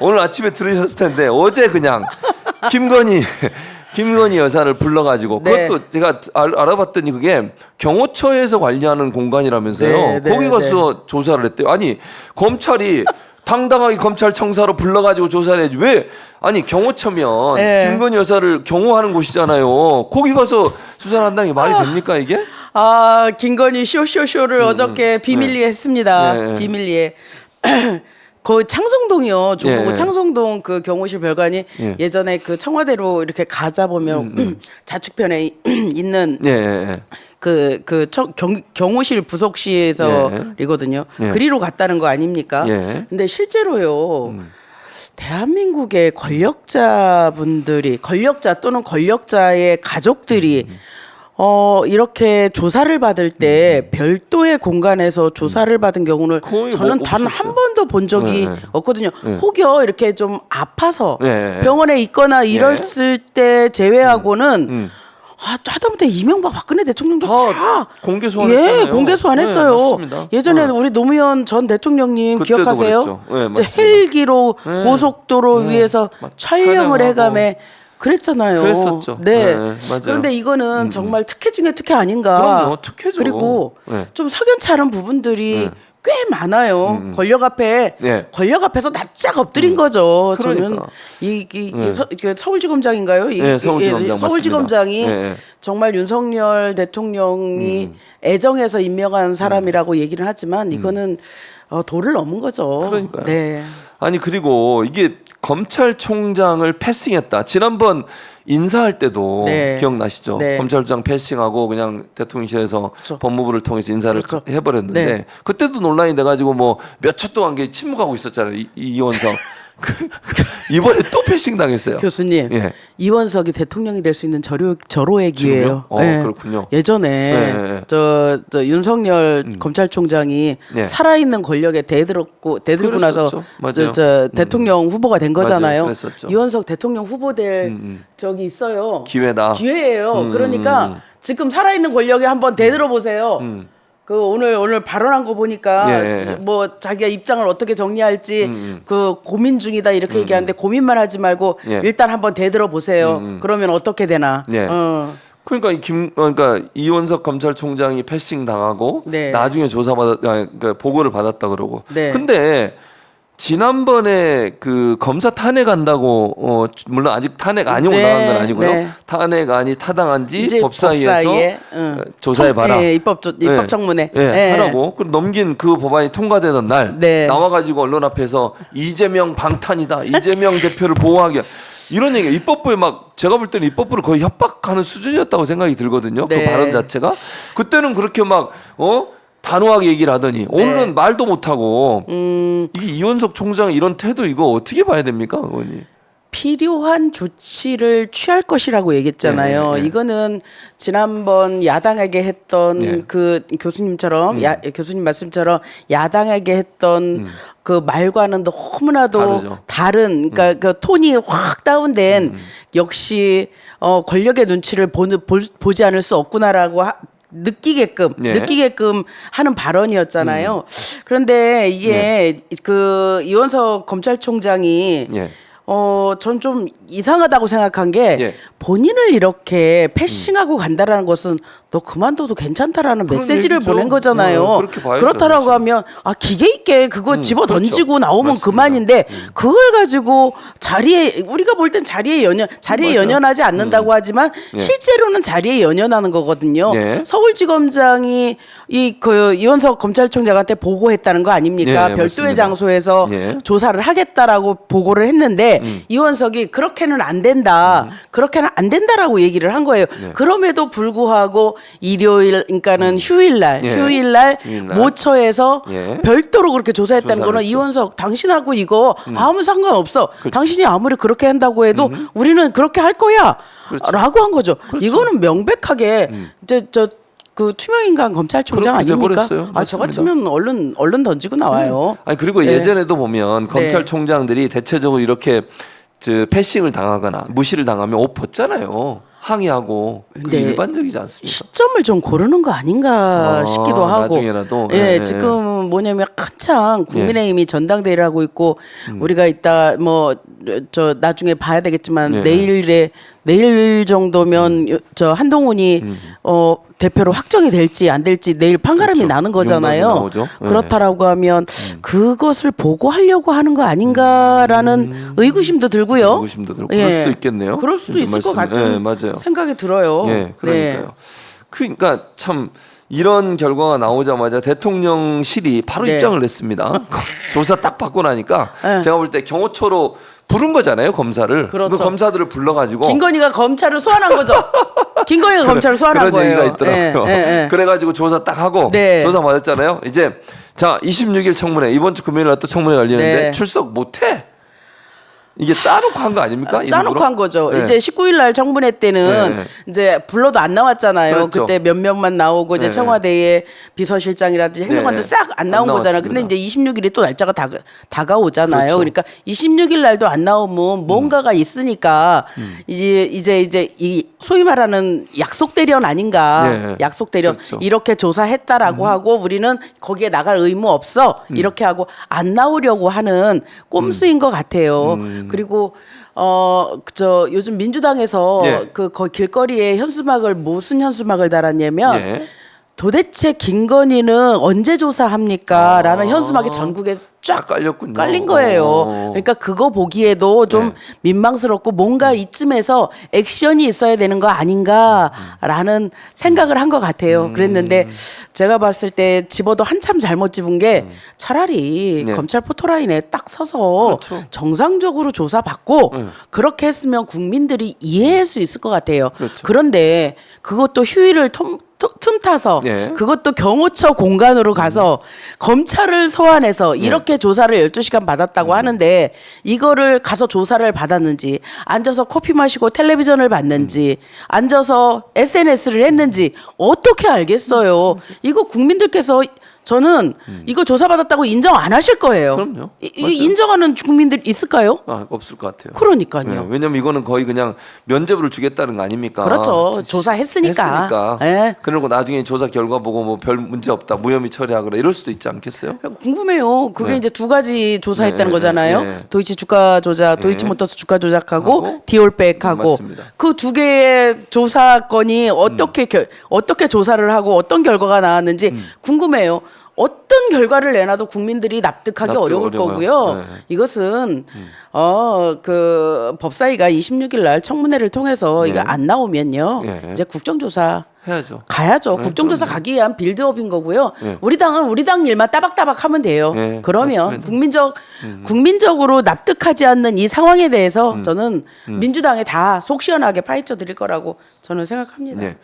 오늘 아침에 들으셨을 텐데 어제 그냥 김건희 여사를 불러가지고 네. 그것도 제가 알아봤더니 그게 경호처에서 관리하는 공간이라면서요. 네, 네, 거기 가서 조사를 했대요. 아니 검찰이 당당하게 검찰청사로 불러가지고 조사를 해야지 왜 아니 경호처면 네. 김건희 여사를 경호하는 곳이잖아요. 거기 가서 수사를 한다는 게 말이 됩니까 이게? 아, 김건희 쇼쇼쇼를 어저께 비밀리에 했습니다. 네. 비밀리에. 그 창성동이요. 조보고 예. 창성동 그 경호실 별관이 예. 예전에 그 청와대로 이렇게 가자 보면 좌측편에 있는 예. 경호실 부속실에서이거든요. 예. 그리로 갔다는 거 아닙니까? 예. 근데 실제로요. 대한민국의 권력자 또는 권력자의 가족들이 이렇게 조사를 받을 때 별도의 공간에서 조사를 받은 경우는 거의 저는 뭐 단 한 번도 본 적이 네. 없거든요. 네. 혹여 이렇게 좀 아파서 네. 병원에 있거나 이랬을 때 제외하고는 하다못해 이명박 박근혜 대통령도 다 공개 소환했잖아요. 예, 공개 소환했어요. 네, 맞습니다. 예전에 우리 노무현 전 대통령님 그때도 기억하세요? 그랬죠. 네, 이제 맞습니다. 헬기로 고속도로 위에서 촬영을 촬영하고. 해가며 그랬잖아요. 그랬었죠. 네. 네, 맞아요. 그런데 이거는 정말 특혜 중에 특혜 아닌가. 그럼요, 특혜죠. 그리고 네. 좀 석연치 않은 부분들이 네. 꽤 많아요. 권력 앞에서 납작 엎드린 거죠. 저는 그러니까. 이게 서울지검장인가요? 네, 서울지검장 서울지검장이 맞습니다. 네. 정말 윤석열 대통령이 애정해서 임명한 사람이라고 얘기를 하지만 이거는 도를 넘은 거죠. 그러니까요. 네. 아니 그리고 이게 검찰총장을 패싱했다. 지난번 인사할 때도 네. 기억나시죠? 네. 검찰총장 패싱하고 그냥 대통령실에서 그렇죠. 법무부를 통해서 인사를 그렇죠. 해버렸는데 네. 그때도 논란이 돼가지고 뭐 몇 초 동안 침묵하고 있었잖아요. 이원석. 이번에 또 패싱 당했어요. 교수님, 예. 이원석이 대통령이 될 수 있는 절호의 기회예요. 지금요? 그렇군요. 예전에 네. 저 윤석열 검찰총장이 네. 살아있는 권력에 대들고 나서 그랬었죠. 맞아요. 저 대통령 후보가 된 거잖아요. 맞아요. 그랬었죠. 이원석 대통령 후보 될 적이 있어요. 기회다. 기회예요. 그러니까 지금 살아있는 권력에 한번 대들어 보세요. 그 오늘 발언한 거 보니까 예. 뭐 자기가 입장을 어떻게 정리할지 그 고민 중이다 이렇게 얘기하는데 고민만 하지 말고 예. 일단 한번 대들어 보세요. 그러면 어떻게 되나? 예. 그러니까 그러니까 이원석 검찰총장이 패싱 당하고 네. 나중에 그러니까 보고를 받았다 그러고. 네. 근데 지난번에 그 검사 탄핵한다고 물론 아직 탄핵 안이 네, 올라간 건 아니고요. 네. 탄핵안이 타당한지 이제 법사위에서 응. 조사해 봐라. 예, 입법청문회 하라고. 그 넘긴 그 법안이 통과되던 날 네. 나와가지고 언론 앞에서 이재명 방탄이다. 이재명 대표를 보호하기. 이런 얘기 입법부에 막 제가 볼 때는 입법부를 거의 협박하는 수준이었다고 생각이 들거든요. 네. 그 발언 자체가 그때는 그렇게 막 단호하게 얘기를 하더니 오늘은 말도 못하고 이게 이원석 총장 이런 태도 이거 어떻게 봐야 됩니까, 의원님? 필요한 조치를 취할 것이라고 얘기했잖아요. 네, 네. 이거는 지난번 야당에게 했던 네. 그 교수님처럼 교수님 말씀처럼 야당에게 했던 그 말과는 너무나도 다르죠. 다른 그러니까 그 톤이 확 다운된 역시 권력의 눈치를 보지 않을 수 없구나라고 느끼게끔 하는 발언이었잖아요. 그런데 이게 그 이원석 검찰총장이 전 좀 이상하다고 생각한 게 본인을 이렇게 패싱하고 간다라는 것은 너 그만둬도 괜찮다라는 그런 메시지를 얘기죠. 보낸 거잖아요. 그렇게 봐야죠, 그렇다라고 사실. 하면 기계 있게 그거 집어 그렇죠. 던지고 나오면 맞습니다. 그만인데 그걸 가지고 우리가 볼 땐 자리에 맞아요. 연연하지 않는다고 하지만 실제로는 자리에 연연하는 거거든요. 네. 서울지검장이 이원석 검찰총장한테 보고했다는 거 아닙니까? 네, 별도의 맞습니다. 장소에서 네. 조사를 하겠다라고 보고를 했는데 이원석이 그렇게는 안 된다. 그렇게는 안 된다라고 얘기를 한 거예요. 그럼에도 불구하고 일요일 그러니까는 휴일날 모처에서 별도로 그렇게 조사했다는 조사를 거는 했죠. 이원석 당신하고 이거 아무 상관없어. 당신이 아무리 그렇게 한다고 해도 우리는 그렇게 할 거야. 라고 한 거죠. 이거는 명백하게 그 투명인간 검찰총장 그렇게 아닙니까? 돼버렸어요. 저 맞습니다. 같으면 얼른 던지고 나와요. 아니 그리고 네. 예전에도 보면 검찰총장들이 대체적으로 이렇게 패싱을 당하거나 무시를 당하면 옷 벗잖아요. 항의하고 그게 네. 일반적이지 않습니까? 시점을 좀 고르는 거 아닌가 싶기도 하고. 나중에라도. 예, 예, 지금 뭐냐면 한창 국민의힘이 전당대회를 하고 있고 우리가 이따 뭐 저 나중에 봐야 되겠지만 예. 내일 정도면 저 한동훈이 대표로 확정이 될지 안 될지 내일 판가름이 그렇죠. 나는 거잖아요. 명단이 나오죠. 예. 그렇다라고 하면 그것을 보고하려고 하는 거 아닌가라는 의구심도 들고요. 의구심도 들고 그럴 수도 있겠네요. 그럴 수도 있을 것 같은 예, 맞아요. 생각이 들어요. 예, 그러니까요. 그러니까 참 이런 결과가 나오자마자 대통령실이 바로 네. 입장을 냈습니다. 조사 딱 받고 나니까 네. 제가 볼 때 경호처로 부른 거잖아요, 검사를. 그렇죠. 그 검사들을 불러가지고 김건희가 검찰을 소환한 거죠. 김건희가 검찰을 소환한 그런 거예요. 얘기가 있더라고요. 예. 그래가지고 조사 딱 하고 네. 조사 받았잖아요. 이제 자 26일 청문회 이번 주 금요일 날 또 청문회 열리는데 네. 출석 못해. 이게 짜놓고 한 거 아닙니까? 짜놓고 일부러? 한 거죠. 네. 이제 19일 날 청문회 때는 네. 이제 불러도 안 나왔잖아요. 그렇죠. 그때 몇 명만 나오고 이제 네. 청와대에 비서실장이라든지 행정관들 네. 싹 안 나온 안 거잖아요. 나왔습니다. 근데 이제 26일이 또 날짜가 다가오잖아요. 그렇죠. 그러니까 26일 날도 안 나오면 뭔가가 있으니까 이제 이 소위 말하는 약속 대련 아닌가. 네. 약속 대련 그렇죠. 이렇게 조사했다라고 하고 우리는 거기에 나갈 의무 없어. 이렇게 하고 안 나오려고 하는 꼼수인 것 같아요. 그리고 저 요즘 민주당에서 예. 거기 길거리에 현수막을 무슨 현수막을 달았냐면 예. 도대체 김건희는 언제 조사합니까? 라는 현수막이 전국에 쫙 깔렸군요. 깔린 거예요. 그러니까 그거 보기에도 좀 네. 민망스럽고 뭔가 이쯤에서 액션이 있어야 되는 거 아닌가라는 생각을 한 것 같아요. 그랬는데 제가 봤을 때 집어도 한참 잘못 집은 게 차라리 네. 검찰 포토라인에 딱 서서 그렇죠. 정상적으로 조사받고 그렇게 했으면 국민들이 이해할 수 있을 것 같아요. 그렇죠. 그런데 그것도 휴일을 틈타서 네. 그것도 경호처 공간으로 가서 검찰을 소환해서 이렇게 조사를 12시간 받았다고 하는데 이거를 가서 조사를 받았는지 앉아서 커피 마시고 텔레비전을 봤는지 앉아서 SNS를 했는지 어떻게 알겠어요. 이거 국민들께서 저는 이거 조사받았다고 인정 안 하실 거예요. 그럼요. 이 맞아요. 인정하는 국민들 있을까요? 없을 것 같아요. 그러니까요. 네, 왜냐면 이거는 거의 그냥 면죄부를 주겠다는 거 아닙니까? 그렇죠. 조사했으니까. 예. 그리고 나중에 조사 결과 보고 뭐 별 문제 없다, 무혐의 처리하거나 이럴 수도 있지 않겠어요? 궁금해요. 그게 네. 이제 두 가지 조사했다는 네, 거잖아요. 네. 도이치 주가 조작, 네. 도이치모터스 주가 조작하고 하고, 디올백하고 맞습니다. 그 두 개의 조사건이 어떻게 조사를 하고 어떤 결과가 나왔는지 궁금해요. 어떤 결과를 내놔도 국민들이 납득하기 납득 어려울 어려워요. 거고요. 네. 이것은 그 법사위가 26일 날 청문회를 통해서 네. 이거 안 나오면요. 네. 이제 국정조사 해야죠. 가야죠. 네, 국정조사 그럼요. 가기 위한 빌드업인 거고요. 네. 우리 당은 우리 당 일만 따박따박 하면 돼요. 네, 그러면 맞습니다. 국민적으로 납득하지 않는 이 상황에 대해서 저는 민주당에 다 속 시원하게 파헤쳐 드릴 거라고 저는 생각합니다. 네.